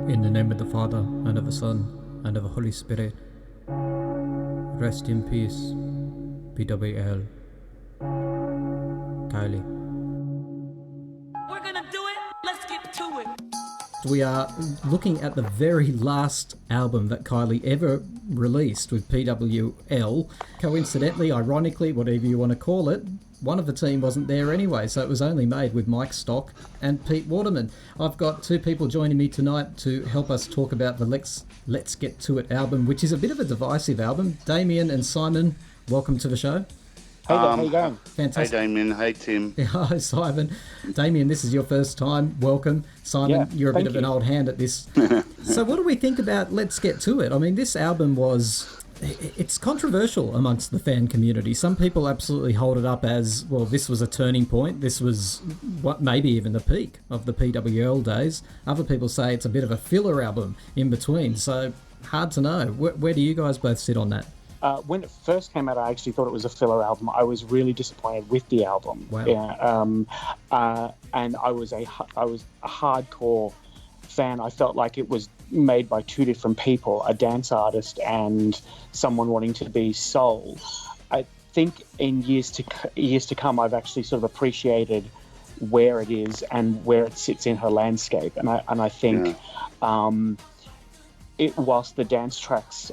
In the name of the Father, and of the Son, and of the Holy Spirit. Rest in peace, PWL. Kylie. We're gonna do it. Let's get to it. We are looking at the very last album that Kylie ever released with PWL. Coincidentally, ironically, whatever you want to call it, one of the team wasn't there anyway, so it was only made with Mike Stock and Pete Waterman. I've got two people joining me tonight to help us talk about the Let's Get To It album, which is a bit of a divisive album. Damien and Simon, welcome to the show. Hey there, how you going? Fantastic. Hey Damien, hey Tim. Hi Simon. Damien, this is your first time. Welcome. Simon, you're a bit of an old hand at this. So what do we think about Let's Get To It? I mean, this album it's controversial amongst the fan community. Some people absolutely hold it up as, well, this was a turning point. This was maybe even the peak of the PWL days. Other people say it's a bit of a filler album in between. So hard to know. Where do you guys both sit on that? When it first came out, I actually thought it was a filler album. I was really disappointed with the album. Wow. Yeah, and I was a hardcore fan. I felt like it was made by two different people, a dance artist and someone wanting to be soul. I think in years to come, I've actually sort of appreciated where it is and where it sits in her landscape. And I think. Yeah. Whilst the dance tracks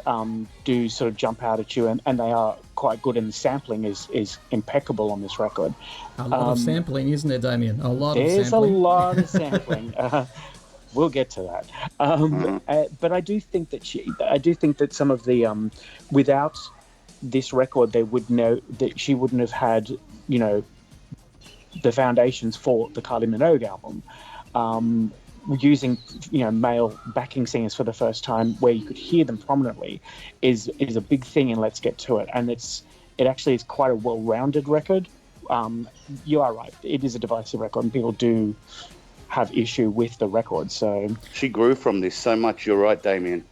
do sort of jump out at you, and they are quite good, and the sampling is impeccable on this record. A lot of sampling, isn't there, Damien? A lot of sampling. There's a lot of sampling. We'll get to that. But I do think that some of the without this record, they would know that she wouldn't have had, the foundations for the Kylie Minogue album. Using male backing singers for the first time where you could hear them prominently is a big thing in Let's Get To It, and it actually is quite a well-rounded record. You are right, it is a divisive record and people do have issue with the record. So she grew from this so much. You're right, Damien.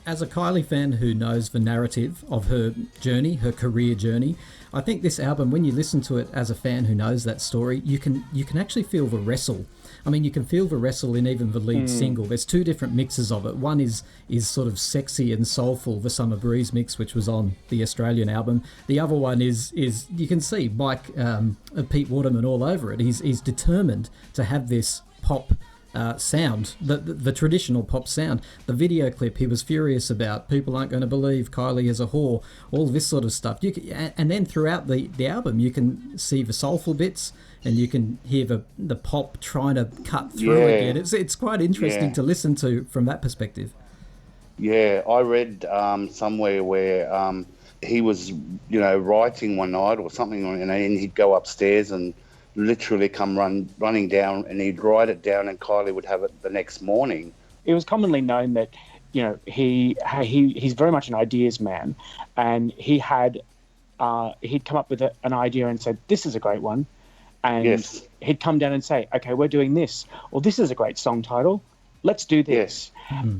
As a Kylie fan who knows the narrative of her journey, her career journey, I think this album, when you listen to it as a fan who knows that story, you can actually feel the Wrestle. I mean, you can feel the Wrestle in even the lead single. There's two different mixes of it. One is sort of sexy and soulful, the Summer Breeze mix, which was on the Australian album. The other one is you can see Mike, Pete Waterman all over it. He's determined to have this pop sound, the traditional pop sound. The video clip he was furious about. People aren't going to believe Kylie is a whore. All this sort of stuff. And then throughout the album, you can see the soulful bits, and you can hear the pop trying to cut through again. It's quite interesting to listen to from that perspective. Yeah, I read somewhere where he was, writing one night or something, and he'd go upstairs and literally come running down, and he'd write it down, and Kylie would have it the next morning. It was commonly known that he's very much an ideas man, and he'd come up with an idea and said, this is a great one, and he'd come down and say, okay, we're doing this, or this is a great song title, let's do this.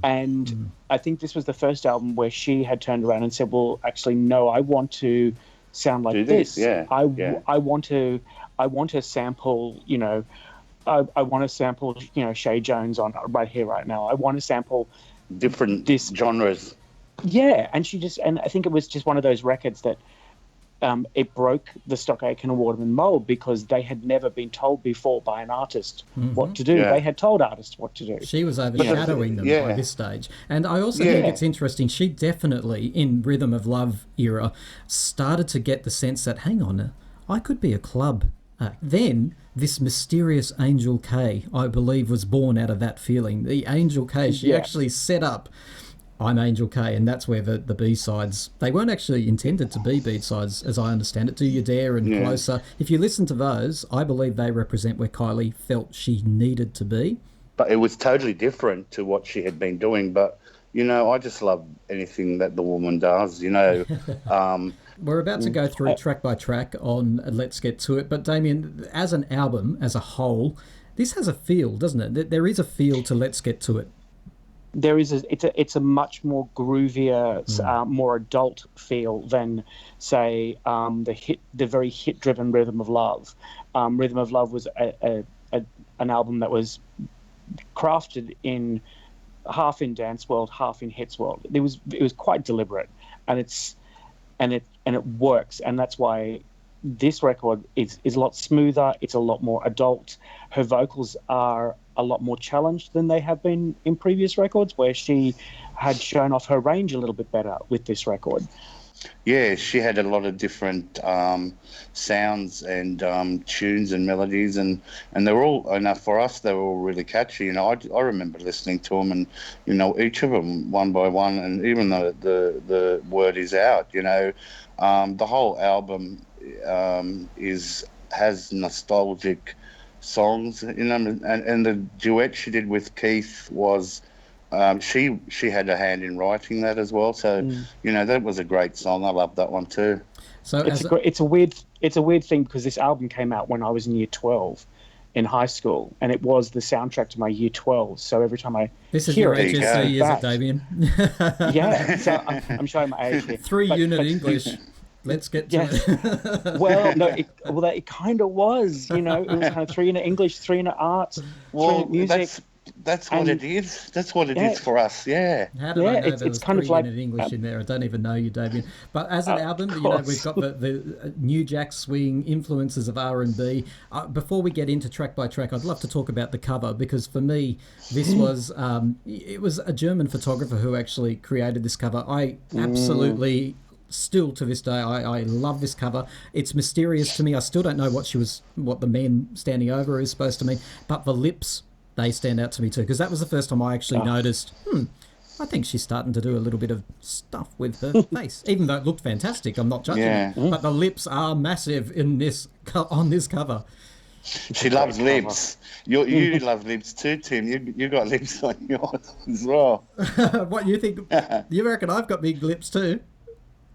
And I think this was the first album where she had turned around and said, well, actually no, I want to sound like this. I want to sample, I want to sample, Shay Jones on right here, right now. I want to sample different genres. Yeah, and I think it was just one of those records that it broke the Stock Aitken and Waterman mold, because they had never been told before by an artist what to do. Yeah. They had told artists what to do. She was overshadowing them by this stage. And I also think it's interesting, she definitely, in Rhythm of Love era, started to get the sense that, hang on, I could be a club. Then this mysterious Angel K, I believe, was born out of that feeling. The Angel K, she actually set up I'm Angel K, and that's where the B-sides, they weren't actually intended to be B-sides, as I understand it. Do You Dare and Closer. If you listen to those, I believe they represent where Kylie felt she needed to be. But it was totally different to what she had been doing. But, I just love anything that the woman does, We're about to go through track by track on Let's Get To It. But Damien, as an album, as a whole, this has a feel, doesn't it? There is a feel to Let's Get To It. There is it's a much more groovier, more adult feel than, say, the very hit-driven Rhythm of Love. Rhythm of Love was an album that was crafted in half in dance world, half in hits world. It was quite deliberate, and it works, and that's why this record is a lot smoother. It's a lot more adult. Her vocals are a lot more challenged than they have been in previous records, where she had shown off her range a little bit better with this record. Yeah, she had a lot of different sounds and tunes and melodies, and they were all enough for us. They were all really catchy. You know, I remember listening to them, and you know, each of them one by one, and even though the word is out, you know, the whole album has nostalgic songs, you know, and the duet she did with Keith was. She had a hand in writing that as well, so you know, that was a great song. I love that one too. So it's a weird thing, because this album came out when I was in year 12 in high school, and it was the soundtrack to my year 12. So every time I hear it, HSC, is it, Damien? Yeah, so I'm showing my age here. 3-unit English. Let's get to it. Well, no, it kind of was. You know, it was kind of 3-unit English, 3-unit arts, 3-unit music. That's what it is. That's what it is for us. Yeah. How did I know there it's was kind of like English in there? I don't even know you, Damien. But as an album, you know, we've got the New Jack Swing influences of R&B. Before we get into track by track, I'd love to talk about the cover, because for me, this was it was a German photographer who actually created this cover. I absolutely. Still to this day, I love this cover. It's mysterious to me. I still don't know what the man standing over her is supposed to mean. But the lips, they stand out to me too, because that was the first time I actually noticed, I think she's starting to do a little bit of stuff with her face, even though it looked fantastic. I'm not judging it, but the lips are massive on this cover. She loves lips. You love lips too, Tim. You got lips on yours as well. What, you think? You reckon I've got big lips too?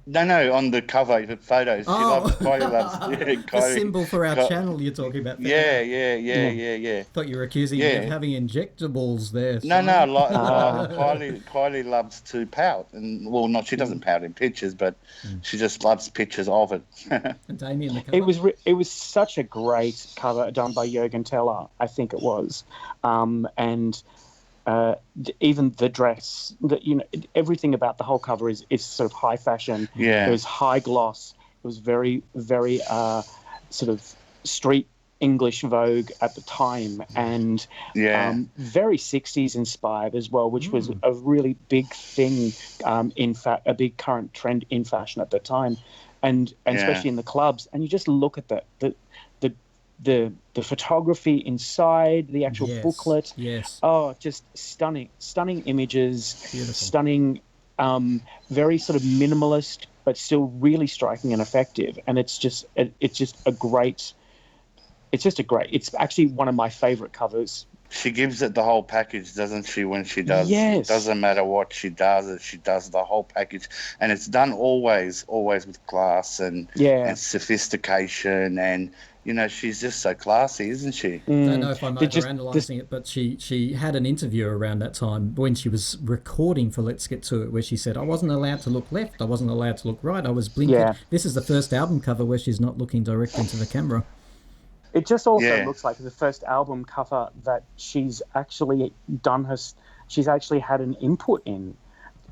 No, on the cover, the photos. Kylie loves the symbol for our channel you're talking about. Yeah. Thought you were accusing me of having injectables there. No, Kylie loves to pout, and she doesn't pout in pictures, but she just loves pictures of it. And Damien, the cover. It was such a great cover done by Juergen Teller, I think it was, and. Even the dress, everything about the whole cover is sort of high fashion. Yeah, it was high gloss. It was very, very sort of street English Vogue at the time, and very 60s inspired as well, which was a really big thing. A big current trend in fashion at the time, and especially in the clubs. And you just look at the photography inside, the actual booklet. Yes. Oh, just stunning images. Beautiful. Stunning, very sort of minimalist, but still really striking and effective. And it's actually one of my favorite covers. She gives it the whole package, doesn't she, when she does? Yes. It doesn't matter what she does, she does the whole package. And it's done always with class and sophistication, and you know, she's just so classy, isn't she? I don't know if I'm overanalyzing it, but she had an interview around that time when she was recording for Let's Get To It, where she said, I wasn't allowed to look left, I wasn't allowed to look right, I was blinking. Yeah. This is the first album cover where she's not looking direct into the camera. It just also looks like the first album cover that she's actually she's actually had an input in.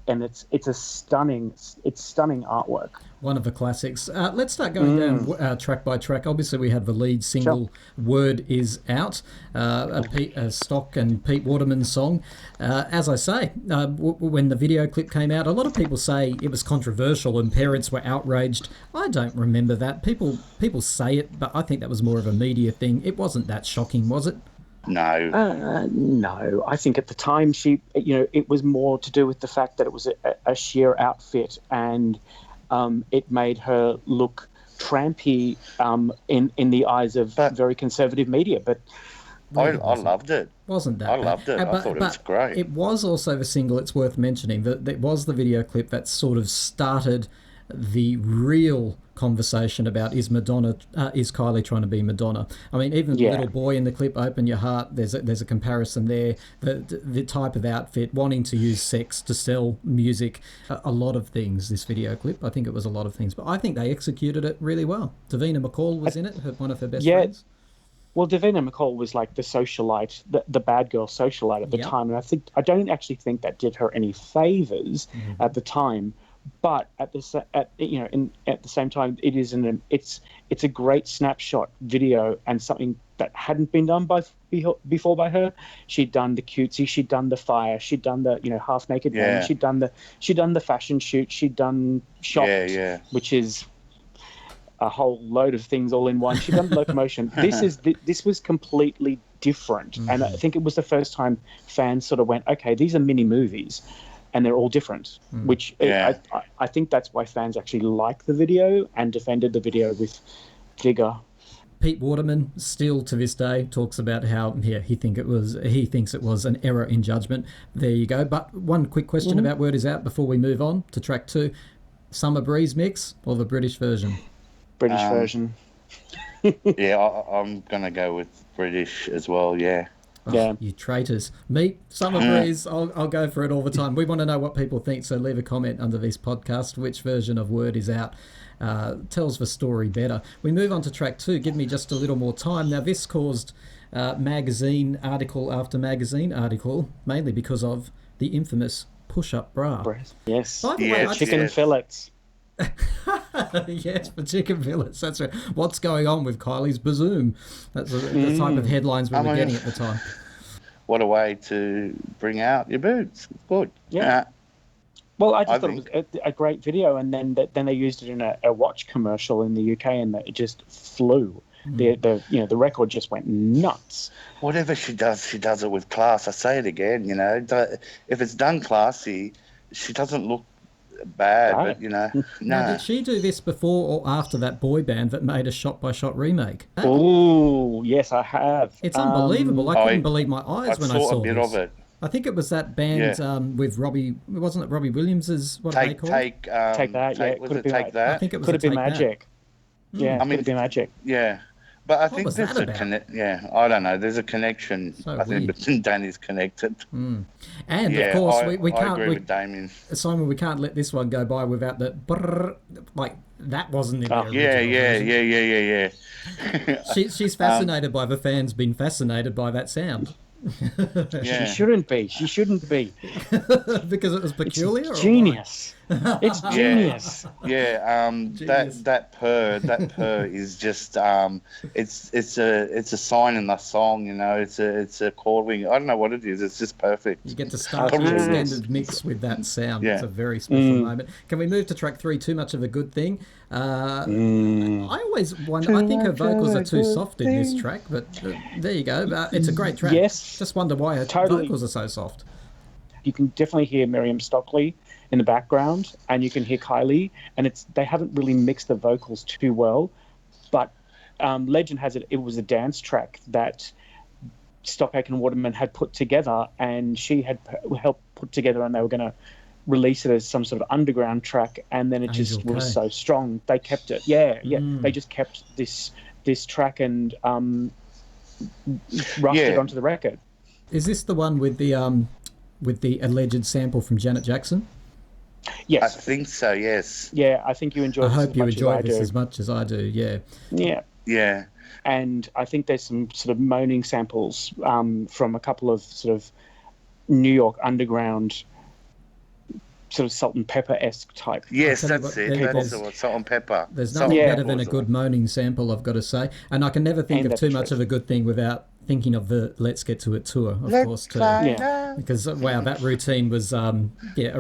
And it's stunning artwork. One of the classics. Let's start going down track by track. Obviously, we have the lead single, Word Is Out, a Stock and Pete Waterman song. As I say, when the video clip came out, a lot of people say it was controversial and parents were outraged. I don't remember that. People say it, but I think that was more of a media thing. It wasn't that shocking, was it? No. No. I think at the time it was more to do with the fact that it was a sheer outfit, and it made her look trampy in the eyes of very conservative media. But I loved it. Wasn't that? I loved it. I thought it was great. It was also the single. It's worth mentioning that it was the video clip that sort of started the real conversation about is Kylie trying to be Madonna. I mean, even the little boy in the clip, Open Your Heart, there's a comparison there. The type of outfit, wanting to use sex to sell music, a lot of things, this video clip. I think it was a lot of things, but I think they executed it really well. Davina McCall was in it, one of her best friends. Well, Davina McCall was like the socialite, the bad girl socialite at the Yep. time, and I don't actually think that did her any favors at the time. But at the same time, it's a great snapshot video and something that hadn't been done before by her. She'd done the cutesy, she'd done the fire, she'd done the half naked Yeah. woman, she'd done the fashion shoot, she'd done Shocked, Yeah. which is a whole load of things all in one. She'd done Locomotion. This was completely different, and I think it was the first time fans sort of went, okay, these are mini movies, and they're all different. Which I think that's why fans actually like the video and defended the video with vigor. Pete Waterman still to this day talks about how he thinks it was an error in judgment. There you go. But one quick question about Word Is Out before we move on to track 2: Summer Breeze mix or the British version? British version. Yeah, I'm gonna go with British as well. Yeah. Oh, Yeah. You traitors. Me, Summer Breeze, I'll go for it all the time. We want to know what people think, so leave a comment under this podcast. Which version of Word Is Out tells the story better? We move on to track 2. Give me just a little more time. Now, this caused magazine article after magazine article, mainly because of the infamous push-up bra. Yes. By the way, Yes, I Chicken yes. fillets. yes, for chicken fillets. That's right. What's going on with Kylie's bazoom? That's the type of headlines we were getting at the time. What a way to bring out your boobs. Good. Yeah. Well, I just I thought it was a great video, and then they used it in a watch commercial in the UK, and it just flew. The record just went nuts. Whatever she does it with class. I say it again, if it's done classy, she doesn't look bad, Right. but Now, no. did she do this before or after that boy band that made a shot-by-shot remake? Oh, yes, I have. It's unbelievable. I couldn't believe my I eyes when I saw saw a bit this. of it. I think it was that band with Robbie. Wasn't it Robbie Williams? What are they called? Take that. Yeah, Was could it have been Take like- That? I think it was Could have a been Take That. magic. Yeah, I could mean- have been magic. Yeah. But I think was there's that a about? connect. Yeah, I don't know. There's a connection. So I think, weird. but Danny's connected. And Yeah, of course, I we can't. agree with Damien. Simon, we can't let this one go by without the brrr, like that wasn't in the original Yeah. version. She's fascinated by the fans being fascinated by that sound Yeah. She shouldn't be. She shouldn't be. because it was peculiar. or It's what? genius. It's genius. Yeah, Genius. that purr is just it's a sign in the song, it's a calling. I don't know what it is. It's just perfect. You get to start Oh, the genius. extended mix with that sound. Yeah. It's a very special moment. Can we move to track 3? Too Much of a Good Thing. I always wonder. I think her vocals are too soft in this track, but there you go. It's a great track. Yes. Just wonder why her Totally. vocals are so soft. You can definitely hear Miriam Stockley in the background, and you can hear Kylie, and they haven't really mixed the vocals too well. But legend has it was a dance track that Stockache and Waterman had put together, and she had helped put together, and they were going to release it as some sort of underground track, and then it just Angel was K. so strong. They kept it. Yeah. They just kept this track and rushed it onto the record. Is this the one with the alleged sample from Janet Jackson? I Yes. think so. Yes. Yeah, I think you enjoyed I this hope as you much enjoyed as I this do. as much as I do. Yeah. Yeah. Yeah. And I think there's some sort of moaning samples from a couple of sort of New York underground sort of Salt and Pepper-esque type. Yes, I'll tell you that's what, it. there's- That's the salt and pepper. There's Salt nothing and better pepper than a was good moaning sample, I've got to say. And I can never think And of that's too true. much of a good thing without thinking of the Let's Get to It tour, of Let's course, too. find Yeah. out. Because wow, that routine was a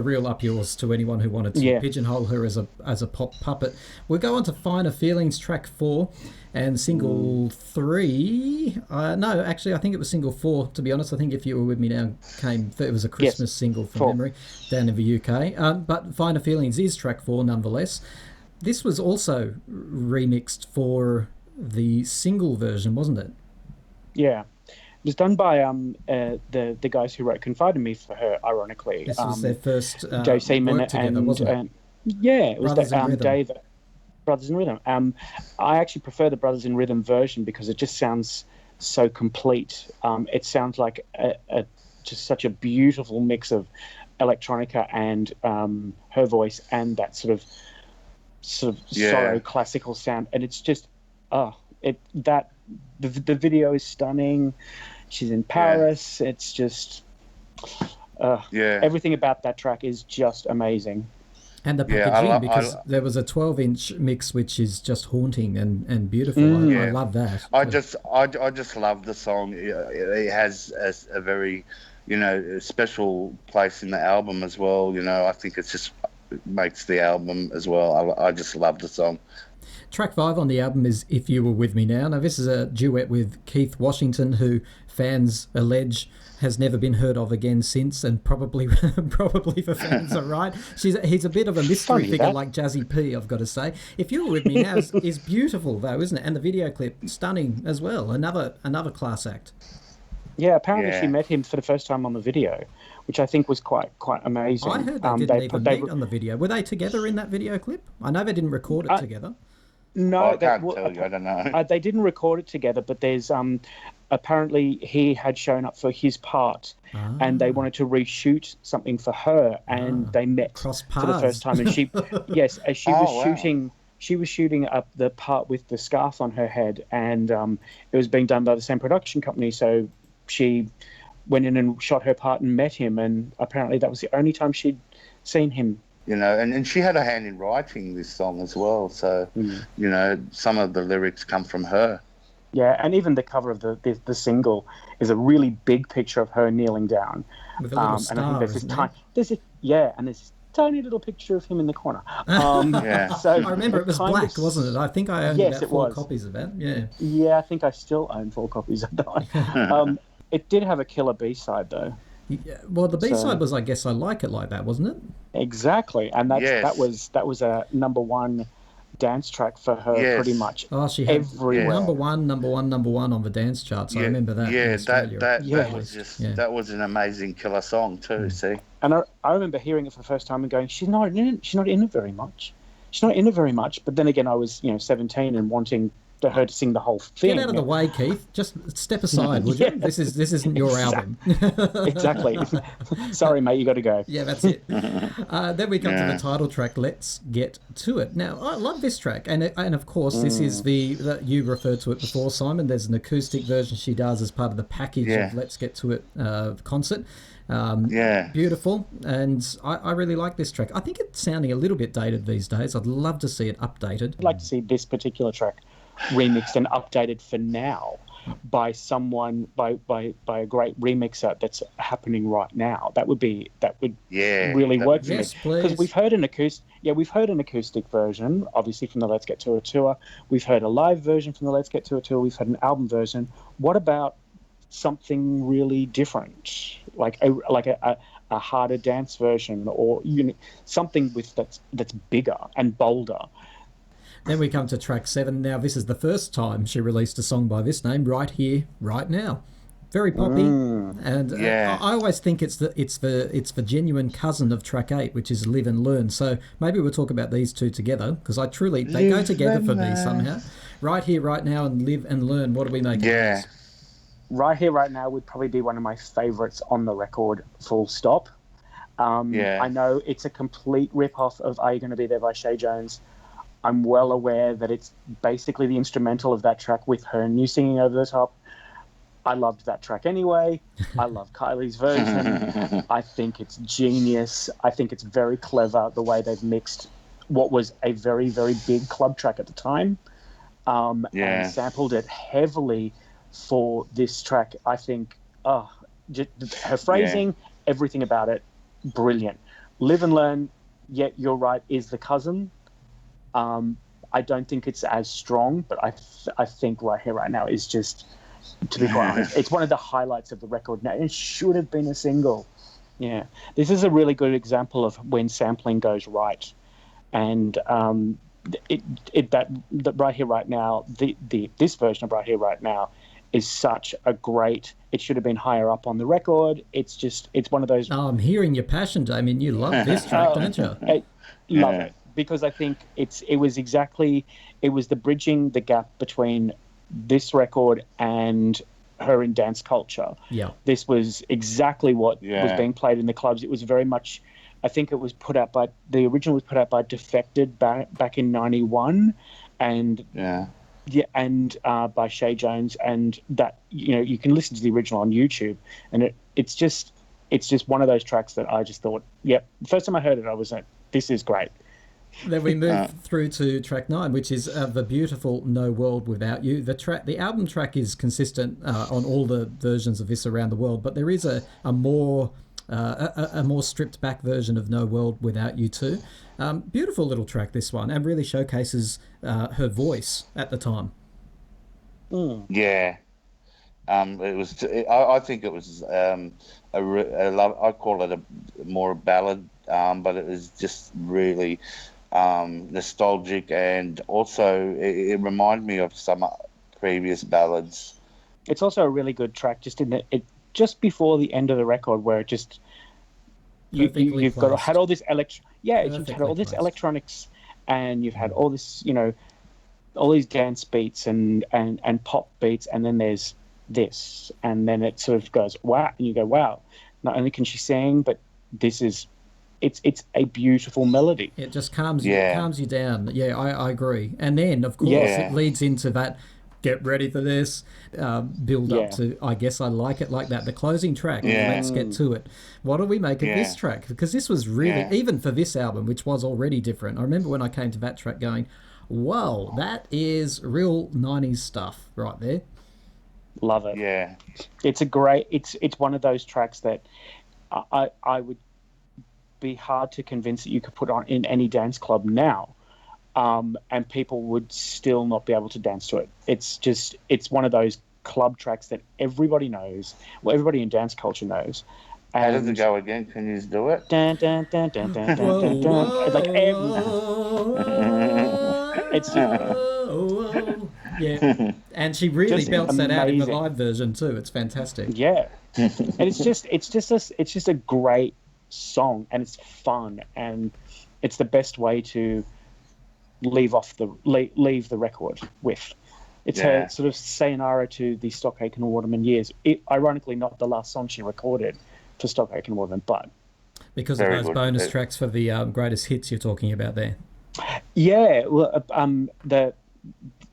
real up yours to anyone who wanted to Yeah. pigeonhole her as a pop puppet. We'll go on to Finer Feelings, track 4, and single 3. No, actually, I think it was single 4. To be honest, I think If You Were With Me Now it was a Christmas single from 4. memory down in the UK. But Finer Feelings is track 4 nonetheless. This was also remixed for the single version, wasn't it? Yeah. It was done by the guys who wrote Confide in Me for her, ironically. This was their first Dave Seaman work together, and wasn't it? yeah, it was Brothers in Rhythm. Dave. Brothers in Rhythm. I actually prefer the Brothers in Rhythm version because it just sounds so complete. It sounds like just such a beautiful mix of electronica and her voice and that sort of Yeah. sorrow classical sound, and it's just that the video is stunning. She's in Paris. It's just everything about that track is just amazing. And the packaging, because there was a 12-inch mix, which is just haunting and beautiful. I love that. I just love the song. It has a very, special place in the album as well. I think it makes the album as well. I just love the song. Track 5 on the album is If You Were With Me Now. Now, this is a duet with Keith Washington, who fans allege has never been heard of again since, and probably the fans are right. He's a bit of a mystery figure like Jazzy P, I've got to say. If You Were With Me Now is beautiful, though, isn't it? And the video clip, stunning as well. Another class act. Yeah, apparently she met him for the first time on the video, which I think was quite amazing. I heard they didn't even meet on the video. Were they together in that video clip? I know they didn't record it together. No, I can't tell you. I don't know. They didn't record it together, but there's apparently he had shown up for his part, and they wanted to reshoot something for her, and they met for the first time. And she, as she was shooting. She was shooting up the part with the scarf on her head, and it was being done by the same production company. So she went in and shot her part and met him, and apparently that was the only time she'd seen him. And she had a hand in writing this song as well. So, some of the lyrics come from her. Yeah, and even the cover of the single is a really big picture of her kneeling down. With a little star, and I think there's this tiny little picture of him in the corner. So I remember it was black, wasn't it? I think I owned about 4 copies of that. Yeah. Yeah, I think I still own 4 copies of that. It did have a killer B-side, though. Yeah, well, the B-side was, I guess, I Like It Like That, wasn't it? Exactly, and that was a number 1 dance track for her, pretty much. Oh, she had everywhere. number one on the dance charts. I remember that. Yeah, that was an amazing killer song too. See, and I remember hearing it for the first time and going, she's not in it very much. She's not in it very much. But then again, I was 17 and wanting her to sing the whole thing. Get out of the way, Keith. Just step aside, would you? This isn't your album. Exactly. Sorry, mate, you got to go. Yeah, that's it. Then we come to the title track, Let's Get To It. Now, I love this track, and of course, this is the you referred to it before, Simon. There's an acoustic version she does as part of the package of Let's Get To It concert. Beautiful, and I really like this track. I think it's sounding a little bit dated these days. I'd love to see it updated. I'd like to see this particular track remixed and updated for now by someone, by a great remixer that's happening right now. That would really work for me, because we've heard an acoustic version, obviously, from the Let's Get To It tour. We've heard a live version from the Let's Get To It tour. We've had an album version. What about something really different, like a harder dance version, or something that's bigger and bolder? Then we come to track 7. Now, this is the first time she released a song by this name, Right Here, Right Now. Very poppy, and I always think it's the genuine cousin of track 8, which is Live and Learn. So maybe we'll talk about these two together, because they go together for me somehow. Right Here, Right Now, and Live and Learn. What do we make of this? Right Here, Right Now would probably be one of my favourites on the record, full stop. I know it's a complete rip-off of Are You Gonna Be There by Shay Jones. I'm well aware that it's basically the instrumental of that track with her new singing over the top. I loved that track anyway. I love Kylie's version. I think it's genius. I think it's very clever the way they've mixed what was a very, very big club track at the time and sampled it heavily for this track. I think her phrasing, everything about it, brilliant. Live and Learn, you're right, is the cousin. I don't think it's as strong, but I think Right Here, Right Now is just, to be quite honest, it's one of the highlights of the record now. It should have been a single. Yeah. This is a really good example of when sampling goes right. And that Right Here, Right Now, this version of Right Here, Right Now is such a great, it should have been higher up on the record. It's one of those. Oh, I'm hearing your passion, Damien. You love this track, don't you? I love it. Because I think it was the bridging the gap between this record and her in dance culture. Yeah. This was exactly what was being played in the clubs. It was very much, I think it was the original was put out by Defected back in 91. And Yeah, and by Shay Jones, and that you can listen to the original on YouTube, and it's just one of those tracks that I just thought, yep. The first time I heard it, I was like, this is great. Then we move through to track 9, which is the beautiful No World Without You. The album track is consistent on all the versions of this around the world, but there is a more stripped back version of No World Without You too. Beautiful little track, this one, and really showcases her voice at the time. Yeah. It was. I think it was a love. I call it more a ballad, but it was just really nostalgic, and also it reminded me of some previous ballads. It's also a really good track, just before the end of the record, where it just you've had all this you've had all this electronics, and you've had all this all these dance beats and pop beats, and then there's this, and then it sort of goes wow, and you go wow. Not only can she sing, but this is it's a beautiful melody. It just calms you down. Yeah, I agree. And then of course it leads into that get ready for this build up to I Guess I Like It Like That, the closing track. Let's get to it. What do we make of this track? Because this was really, even for this album, which was already different, I remember when I came to that track going, whoa, that is real 90s stuff right there. Love it. Yeah, it's a great. It's one of those tracks that I would be hard to convince that you could put on in any dance club now, and people would still not be able to dance to it. It's one of those club tracks that everybody knows. Well, everybody in dance culture knows. How does it go again? Can you do it? Dun, dun, dun, dun, dun, dun, dun, dun. Like it's yeah, and she really belts that out in the live version too. It's fantastic. Yeah, and it's just a great song, and it's fun, and it's the best way to leave the record with. It's her sort of sayonara to the Stock Aitken Waterman years. Ironically, not the last song she recorded for Stock Aitken Waterman, but because of those bonus tracks for the greatest hits you're talking about there. Yeah, well, the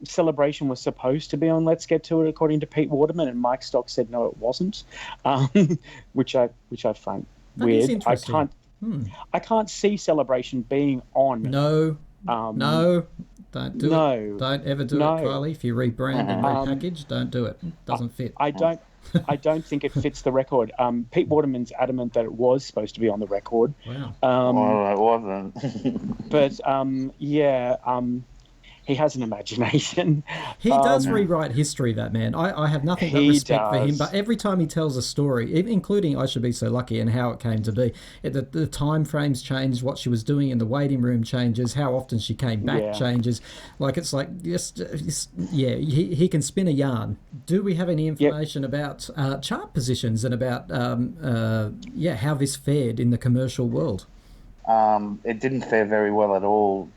Celebration was supposed to be on Let's Get To It, according to Pete Waterman, and Mike Stock said no, it wasn't, which I find weird. I can't see Celebration being on. No, don't do it. Don't ever do it, Kylie. If you rebrand and repackage, don't do it. Doesn't fit. I don't think it fits the record. Pete Waterman's adamant that it was supposed to be on the record. Wow. Well, it wasn't. But he has an imagination. He does rewrite history, that man. I have nothing but respect for him. But every time he tells a story, including I Should Be So Lucky and how it came to be, the time frames change, what she was doing in the waiting room changes, how often she came back changes. Like, it's like, he can spin a yarn. Do we have any information about chart positions and about how this fared in the commercial world? It didn't fare very well at all.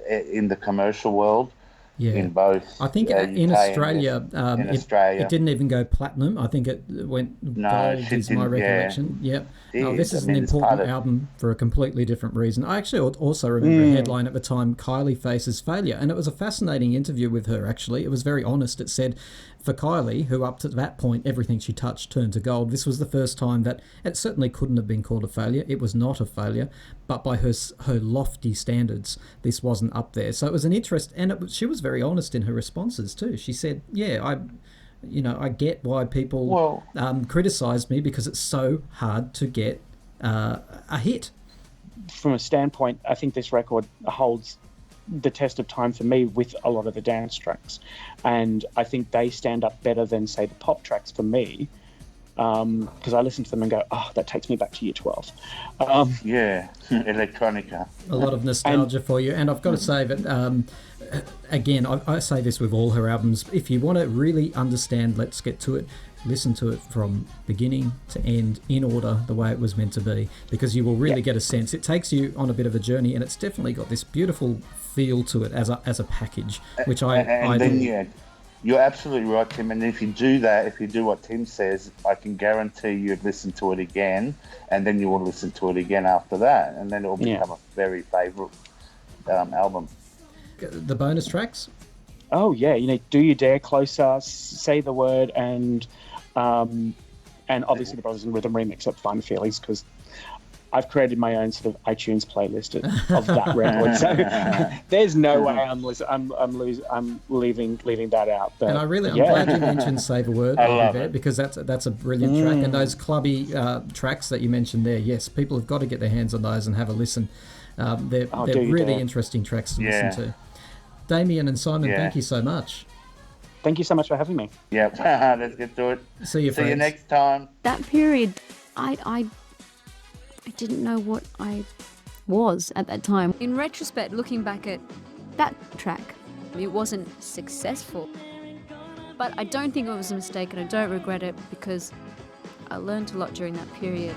In the commercial world, in both. I think in Australia, it didn't even go platinum. I think it went gold, is my recollection. Yep. This is an important album for a completely different reason. I actually also remember a headline at the time, Kylie Faces Failure, and it was a fascinating interview with her, actually. It was very honest. It said, for Kylie, who up to that point, everything she touched turned to gold, this was the first time that it certainly couldn't have been called a failure. It was not a failure, but by her lofty standards, this wasn't up there. So it was an interest, and she was very honest in her responses too. She said, I get why people criticise me because it's so hard to get a hit. From a standpoint, I think this record holds the test of time for me with a lot of the dance tracks, and I think they stand up better than, say, the pop tracks for me, because I listen to them and go, oh, that takes me back to year 12. Electronica. A lot of nostalgia for you, and I've got to say that again, I say this with all her albums, if you want to really understand Let's Get To It, listen to it from beginning to end in order, the way it was meant to be, because you will really get a sense. It takes you on a bit of a journey, and it's definitely got this beautiful feel to it as a package, which I do. You're absolutely right, Tim. And if you do that, if you do what Tim says, I can guarantee you'd listen to it again, and then you will listen to it again after that, and then it will become a very favourite album. The bonus tracks? Oh yeah, do you dare closer, say the word, and obviously the Brothers in Rhythm remix of Fun Feelings, because I've created my own sort of iTunes playlist of that record. So there's no way I'm leaving that out. But And I'm glad you mentioned Save a Word, Yvette, because that's a brilliant track. And those clubby tracks that you mentioned there, yes, people have got to get their hands on those and have a listen. They're really interesting tracks to listen to. Damien and Simon, thank you so much. Thank you so much for having me. Yep, let's get to it. See you, friends. See you next time. That period, I didn't know what I was at that time. In retrospect, looking back at that track, it wasn't successful. But I don't think it was a mistake, and I don't regret it, because I learned a lot during that period.